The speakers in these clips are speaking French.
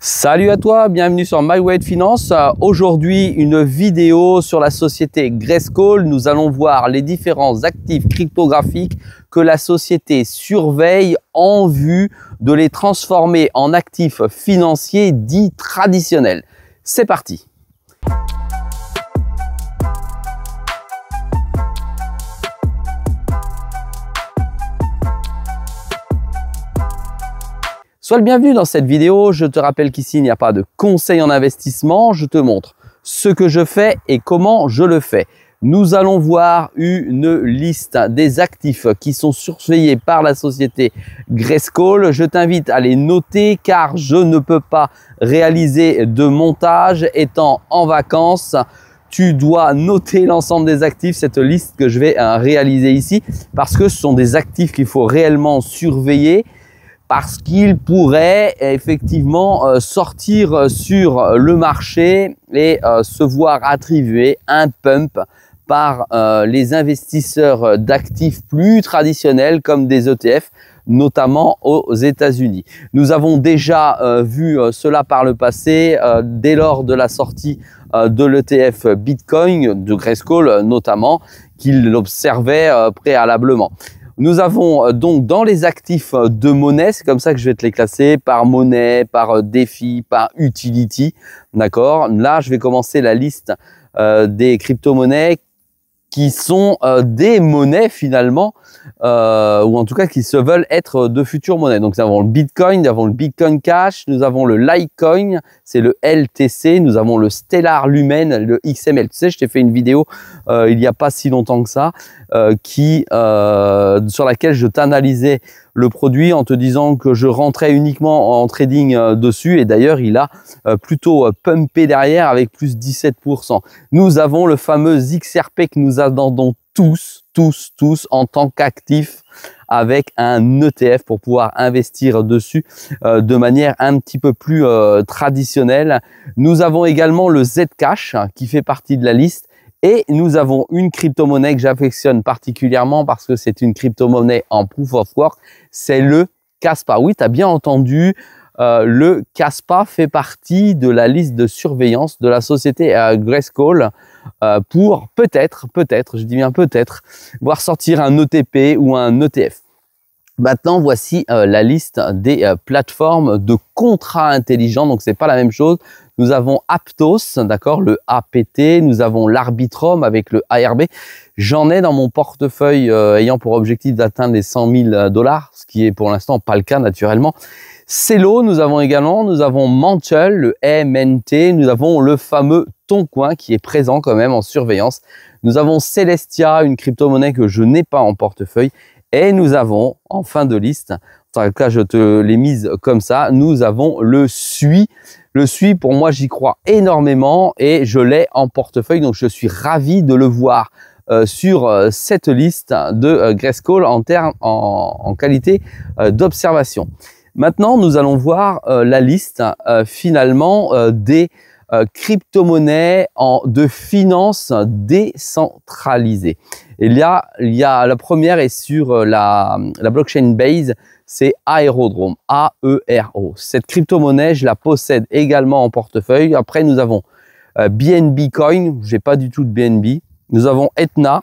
Salut à toi, bienvenue sur MyWay Finance. Aujourd'hui, une vidéo sur la société Grayscale. Nous allons voir les différents actifs cryptographiques que la société surveille en vue de les transformer en actifs financiers dits traditionnels. C'est parti! Sois le bienvenu dans cette vidéo. Je te rappelle qu'ici, il n'y a pas de conseil en investissement. Je te montre ce que je fais et comment je le fais. Nous allons voir une liste des actifs qui sont surveillés par la société Grayscale. Je t'invite à les noter car je ne peux pas réaliser de montage étant en vacances. Tu dois noter l'ensemble des actifs, cette liste que je vais réaliser ici, parce que ce sont des actifs qu'il faut réellement surveiller, parce qu'il pourrait effectivement sortir sur le marché et se voir attribuer un pump par les investisseurs d'actifs plus traditionnels comme des ETF, notamment aux États-Unis. Nous avons déjà vu cela par le passé dès lors de la sortie de l'ETF Bitcoin, de Grayscale notamment, qu'il l'observait préalablement. Nous avons donc dans les actifs de monnaie, c'est comme ça que je vais te les classer, par monnaie, par défi, par utility, d'accord? Là, je vais commencer la liste des crypto-monnaies qui sont des monnaies finalement, ou en tout cas qui se veulent être de futures monnaies. Donc nous avons le Bitcoin, nous avons le Bitcoin Cash, nous avons le Litecoin, c'est le LTC, nous avons le Stellar Lumen, le XML. Tu sais, je t'ai fait une vidéo il n'y a pas si longtemps que ça, sur laquelle je t'analysais le produit en te disant que je rentrais uniquement en trading dessus, et d'ailleurs il a plutôt pumpé derrière avec plus 17%. Nous avons le fameux XRP que nous attendons tous en tant qu'actifs avec un ETF pour pouvoir investir dessus de manière un petit peu plus traditionnelle. Nous avons également le Zcash qui fait partie de la liste. Et nous avons une crypto-monnaie que j'affectionne particulièrement parce que c'est une crypto-monnaie en Proof of Work, c'est le Kaspa. Oui, tu as bien entendu, le Kaspa fait partie de la liste de surveillance de la société Grayscale pour peut-être, je dis bien peut-être, voir sortir un ETP ou un ETF. Maintenant, voici la liste des plateformes de contrats intelligents. Donc, c'est pas la même chose. Nous avons Aptos, d'accord, le APT. Nous avons l'Arbitrum avec le ARB. J'en ai dans mon portefeuille ayant pour objectif d'atteindre les 100 000 $, ce qui est pour l'instant pas le cas naturellement. Celo, nous avons Mantle, le MNT. Nous avons le fameux Toncoin qui est présent quand même en surveillance. Nous avons Celestia, une crypto-monnaie que je n'ai pas en portefeuille. Et nous avons, en fin de liste, en tout cas je te l'ai mise comme ça, nous avons le SUI. Le SUI, pour moi, j'y crois énormément et je l'ai en portefeuille. Donc, je suis ravi de le voir sur cette liste de Grayscale en qualité d'observation. Maintenant, nous allons voir la liste finalement des crypto-monnaies de finances décentralisées. Et là, la première est sur la blockchain Base, c'est Aerodrome, A-E-R-O. Cette crypto-monnaie, je la possède également en portefeuille. Après, nous avons BNB Coin, j'ai pas du tout de BNB. Nous avons Etna,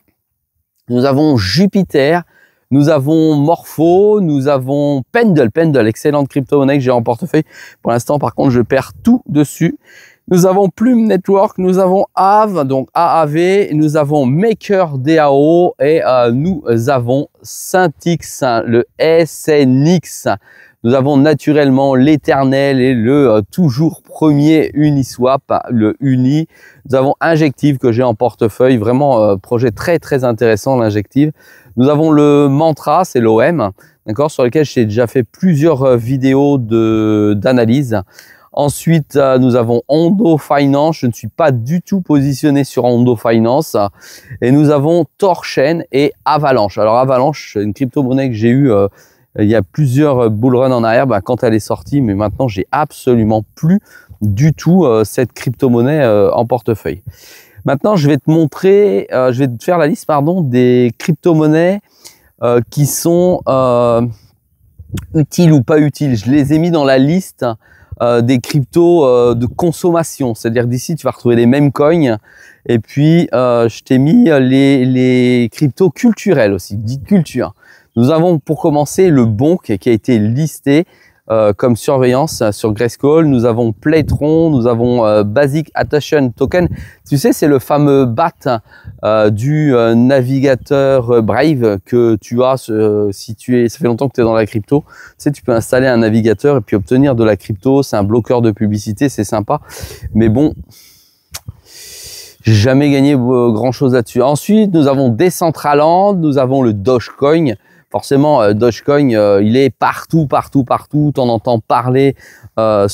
nous avons Jupiter, nous avons Morpho, nous avons Pendle, excellente crypto-monnaie que j'ai en portefeuille. Pour l'instant, par contre, je perds tout dessus. Nous avons Plume Network, nous avons AAV, donc AAV, nous avons Maker DAO et nous avons Syntix, le SNX. Nous avons naturellement l'Eternel et le toujours premier Uniswap, le Uni. Nous avons Injective que j'ai en portefeuille, vraiment projet très intéressant l'Injective. Nous avons le Mantra, c'est l'OM, d'accord, sur lequel j'ai déjà fait plusieurs vidéos d'analyse. Ensuite, nous avons Ondo Finance. Je ne suis pas du tout positionné sur Ondo Finance. Et nous avons Torchain et Avalanche. Alors Avalanche, c'est une crypto-monnaie que j'ai eue il y a plusieurs bull runs en arrière quand elle est sortie. Mais maintenant, j'ai absolument plus du tout cette crypto-monnaie en portefeuille. Maintenant, je vais te montrer, je vais te faire la liste des crypto-monnaies qui sont utiles ou pas utiles. Je les ai mis dans la liste des cryptos de consommation. C'est-à-dire d'ici, tu vas retrouver les mêmes coins. Et puis, je t'ai mis les cryptos culturels aussi, dites culture. Nous avons pour commencer le Bonk qui a été listé comme surveillance sur Grayscale. Nous avons Playtron, nous avons Basic Attention Token. Tu sais, c'est le fameux BAT du navigateur Brave que tu as si tu es. Ça fait longtemps que tu es dans la crypto. Tu sais, tu peux installer un navigateur et puis obtenir de la crypto. C'est un bloqueur de publicité, c'est sympa. Mais bon, j'ai jamais gagné grand chose là-dessus. Ensuite, nous avons Decentraland, nous avons le Dogecoin. Forcément, Dogecoin, il est partout. T'en entends parler dans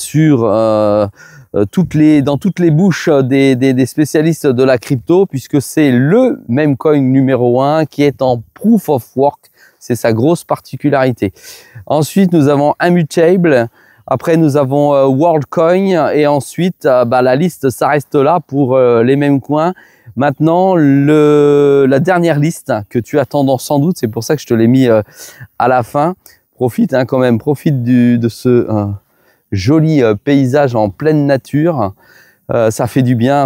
toutes les bouches des spécialistes de la crypto, puisque c'est le même coin numéro 1 qui est en Proof of Work. C'est sa grosse particularité. Ensuite, nous avons Immutable. Après, nous avons WorldCoin. Et ensuite, la liste s'arrête là pour les mêmes coins. Maintenant, la dernière liste que tu attends sans doute, c'est pour ça que je te l'ai mis à la fin. Profite quand même, profite de ce joli paysage en pleine nature. Ça fait du bien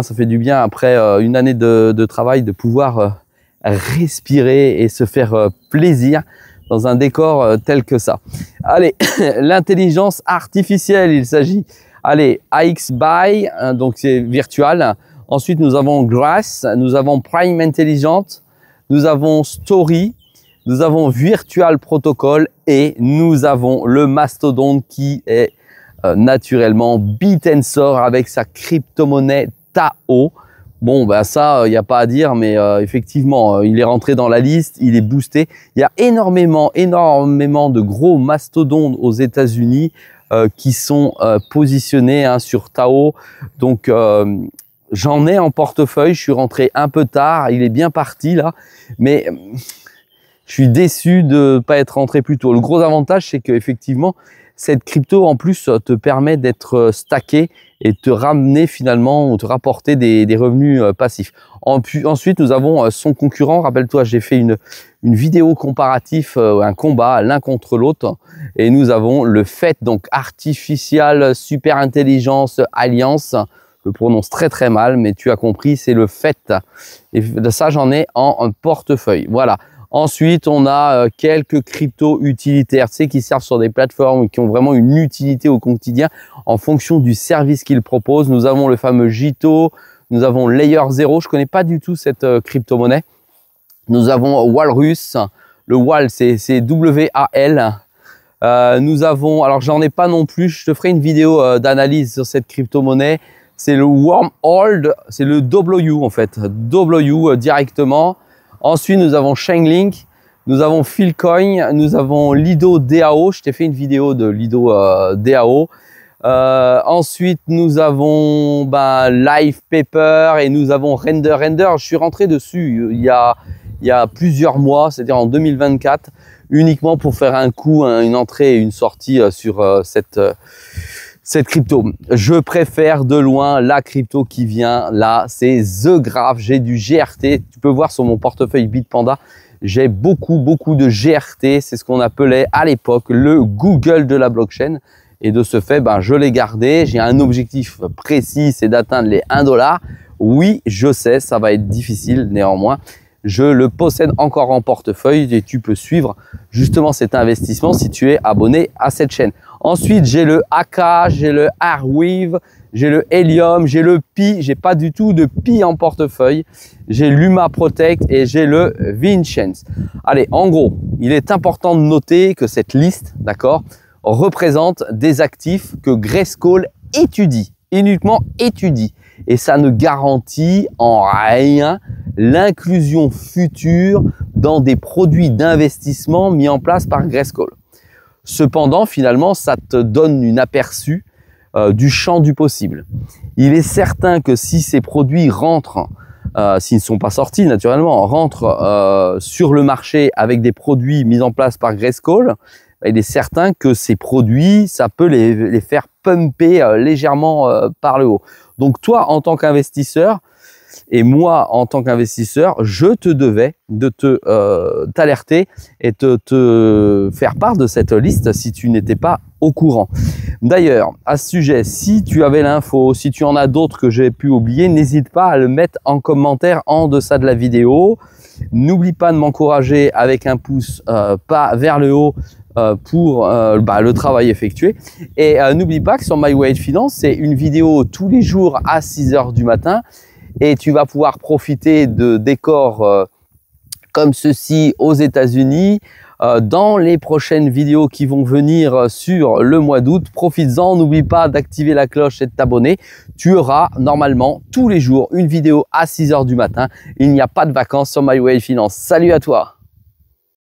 après une année de travail de pouvoir respirer et se faire plaisir dans un décor tel que ça. Allez, l'intelligence artificielle, il s'agit. Allez, AXBuy, donc c'est virtual. Ensuite, nous avons Grass, nous avons Prime Intelligent, nous avons Story, nous avons Virtual Protocol et nous avons le mastodonte qui est naturellement Bitensor avec sa crypto-monnaie Tao. Bon, ça, il n'y a pas à dire, mais effectivement, il est rentré dans la liste, il est boosté. Il y a énormément de gros mastodontes aux États-Unis qui sont positionnés sur Tao. Donc, j'en ai en portefeuille, je suis rentré un peu tard, il est bien parti là, mais je suis déçu de ne pas être rentré plus tôt. Le gros avantage, c'est qu'effectivement, cette crypto en plus te permet d'être stacké et te ramener finalement ou te rapporter des revenus passifs. Ensuite, nous avons son concurrent. Rappelle-toi, j'ai fait une vidéo comparatif, un combat l'un contre l'autre, et nous avons le FET, donc Artificial Super Intelligence Alliance. Je le prononce très mal, mais tu as compris, c'est le FET. Et de ça, j'en ai en portefeuille. Voilà. Ensuite, on a quelques cryptos utilitaires, tu sais, qui servent sur des plateformes qui ont vraiment une utilité au quotidien en fonction du service qu'ils proposent. Nous avons le fameux Jito, nous avons Layer 0. Je connais pas du tout cette crypto-monnaie. Nous avons Walrus. Le Wal, c'est W-A-L. Nous avons, alors j'en ai pas non plus, je te ferai une vidéo d'analyse sur cette crypto-monnaie. C'est le Wormhold, c'est le W en fait, W directement. Ensuite, nous avons Chainlink, nous avons Philcoin, nous avons Lido DAO. Je t'ai fait une vidéo de Lido DAO. Ensuite, nous avons Live Paper et nous avons Render. Je suis rentré dessus il y a plusieurs mois, c'est-à-dire en 2024, uniquement pour faire un coup, une entrée et une sortie sur cette crypto. Je préfère de loin la crypto qui vient là, c'est The Graph. J'ai du GRT, tu peux voir sur mon portefeuille Bitpanda, j'ai beaucoup de GRT, c'est ce qu'on appelait à l'époque le Google de la blockchain. Et de ce fait, je l'ai gardé, j'ai un objectif précis, c'est d'atteindre les 1 $. Oui, je sais, ça va être difficile néanmoins. Je le possède encore en portefeuille et tu peux suivre justement cet investissement si tu es abonné à cette chaîne. Ensuite, j'ai le AK, j'ai le Arweave, j'ai le Helium, j'ai le Pi. J'ai pas du tout de Pi en portefeuille. J'ai l'Uma Protect et j'ai le Vinchance. Allez, en gros, il est important de noter que cette liste, d'accord, représente des actifs que Grayscale étudie, uniquement étudie. Et ça ne garantit en rien l'inclusion future dans des produits d'investissement mis en place par Grayscale. Cependant, finalement, ça te donne une aperçu du champ du possible. Il est certain que si ces produits rentrent, s'ils ne sont pas sortis naturellement, rentrent sur le marché avec des produits mis en place par Grayscale, il est certain que ces produits, ça peut les faire pumper légèrement par le haut. Donc toi, en tant qu'investisseur, et moi, en tant qu'investisseur, je te devais de t'alerter et te faire part de cette liste si tu n'étais pas au courant. D'ailleurs, à ce sujet, si tu avais l'info, si tu en as d'autres que j'ai pu oublier, n'hésite pas à le mettre en commentaire en deçà de la vidéo. N'oublie pas de m'encourager avec un pouce pas vers le haut pour le travail effectué. Et n'oublie pas que sur My Way Finance, c'est une vidéo tous les jours à 6 h du matin et tu vas pouvoir profiter de décors comme ceci aux États-Unis dans les prochaines vidéos qui vont venir sur le mois d'août. Profites-en, n'oublie pas d'activer la cloche et de t'abonner. Tu auras normalement tous les jours une vidéo à 6 h du matin. Il n'y a pas de vacances sur My Way Finance. Salut à toi!